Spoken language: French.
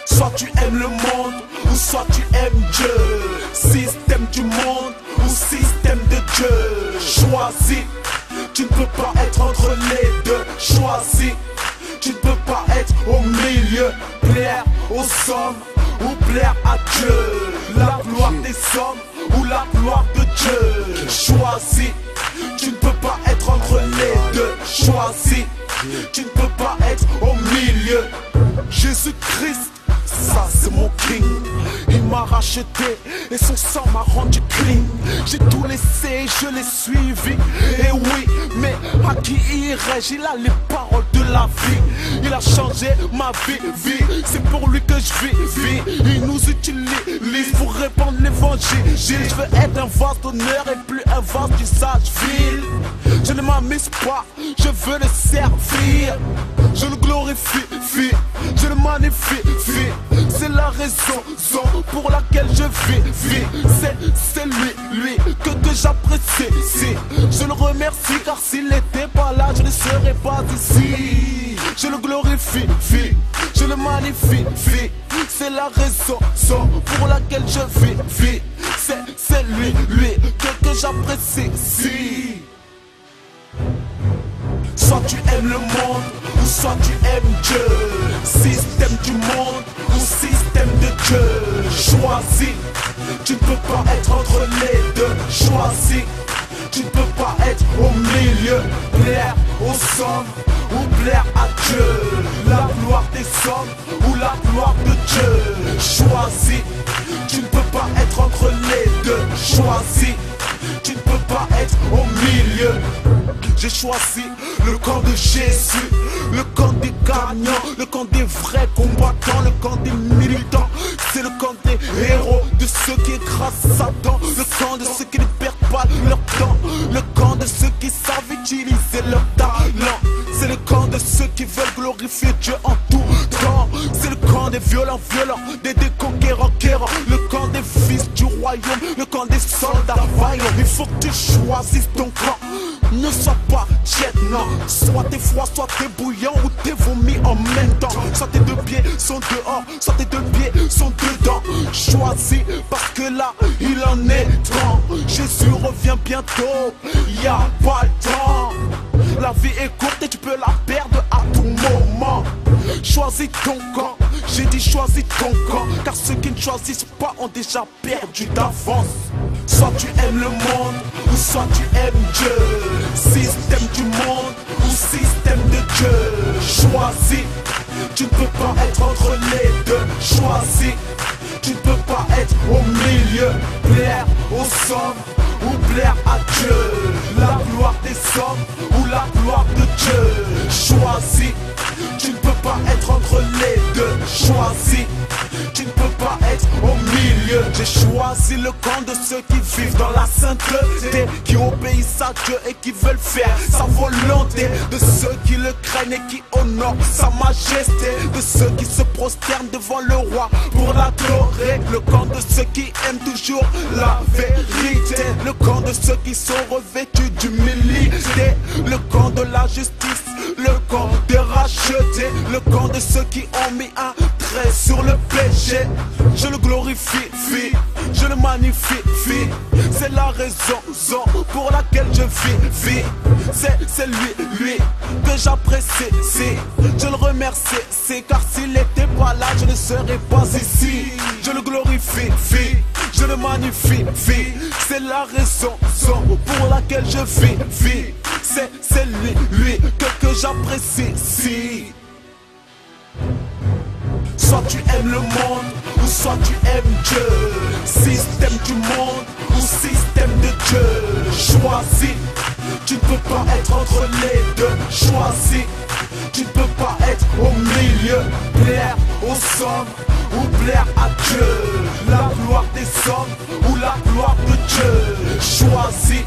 Soit tu aimes le monde, ou soit tu aimes Dieu. Système du monde, ou système de Dieu. Choisis, tu ne peux pas être entre les deux. Choisis, tu ne peux pas être au milieu. Plaire aux hommes, ou plaire à Dieu. La gloire des hommes, ou la gloire de Dieu. Choisis, tu ne peux pas être entre les deux. Choisis, tu ne peux pas être au milieu. Jésus-Christ, ça c'est mon king. Il m'a racheté et son sang m'a rendu clean. J'ai tout laissé, je l'ai suivi. Et oui, mais à qui irais-je? Il a les paroles de la vie. Il a changé ma vie. C'est pour lui que je vis. Il nous utilise pour répandre l'évangile. Je veux être un vase d'honneur et plus un vase d'usage vil. Je ne m'amuse pas, je veux le servir. Je le glorifie, je le magnifie. C'est la raison pour laquelle je vis. C'est lui que j'apprécie. Je le remercie car s'il n'était pas là, je ne serais pas ici. Je le glorifie, je le magnifie. C'est la raison pour laquelle je vis. C'est lui que j'apprécie. Soit tu aimes le monde, ou soit tu aimes Dieu. Système du monde, ou système de Dieu. Choisis, tu ne peux pas être entre les deux. Choisis, tu ne peux pas être au milieu. Plaire aux hommes, ou plaire à Dieu. La gloire des hommes, ou la gloire de Dieu. Choisis, tu ne peux pas être entre les deux. Choisis, tu ne peux pas être au milieu. J'ai choisi le camp de Jésus, le camp des gagnants, le camp des vrais combattants, le camp des militants. C'est le camp des héros, de ceux qui écrasent Satan, le camp de ceux qui ne perdent pas leur temps, le camp de ceux qui savent utiliser leur talent. C'est le camp de ceux qui veulent glorifier Dieu en tout temps. C'est le camp des violents, des conquérants, le camp des fils du royaume, le camp des soldats vaillants. Il faut que tu choisisses ton camp. Ne sois pas tiède, non. Soit t'es froid, soit t'es bouillant, ou t'es vomi en même temps. Soit tes deux pieds sont dehors, soit tes deux pieds sont dedans. Choisis parce que là, il en est temps. Jésus revient bientôt, y a pas le temps. La vie est courte et tu peux la perdre à tout moment. Choisis ton camp, j'ai dit choisis ton camp. Car ceux qui ne choisissent pas ont déjà perdu d'avance. Soit tu aimes le monde, ou soit tu aimes Dieu. Système du monde, ou système de Dieu. Choisis, tu ne peux pas être entre les deux. Choisis, tu ne peux pas être au milieu. Plaire aux hommes, ou plaire à Dieu. La gloire des hommes, ou la gloire de Dieu. Choisis, tu ne peux pas être entre les deux. Choisis, tu ne peux pas être au milieu. J'ai choisi le camp de ceux qui vivent dans la sainteté, qui obéissent à Dieu et qui veulent faire sa volonté. De ceux qui le craignent et qui honorent sa majesté. De ceux qui se prosternent devant le roi pour l'adorer. Le camp de ceux qui aiment toujours la vérité. Le camp de ceux qui sont revêtus d'humilité. Le camp de la justice, le camp des rachetés. Le camp de ceux qui ont mis un trait sur le péché. Je le glorifie, je le magnifie. C'est la raison pour laquelle je vis. C'est lui que j'apprécie. Je le remercie, car s'il n'était pas là, je ne serais pas ici. Je le glorifie, je le magnifie. C'est la raison pour laquelle je vis. C'est lui que j'apprécie. Soit tu aimes le monde, ou soit tu aimes Dieu. Système du monde, ou système de Dieu. Choisis, tu ne peux pas être entre les deux. Choisis, tu ne peux pas être au milieu. Plaire aux hommes, ou plaire à Dieu. La gloire des hommes, ou la gloire de Dieu. Choisis,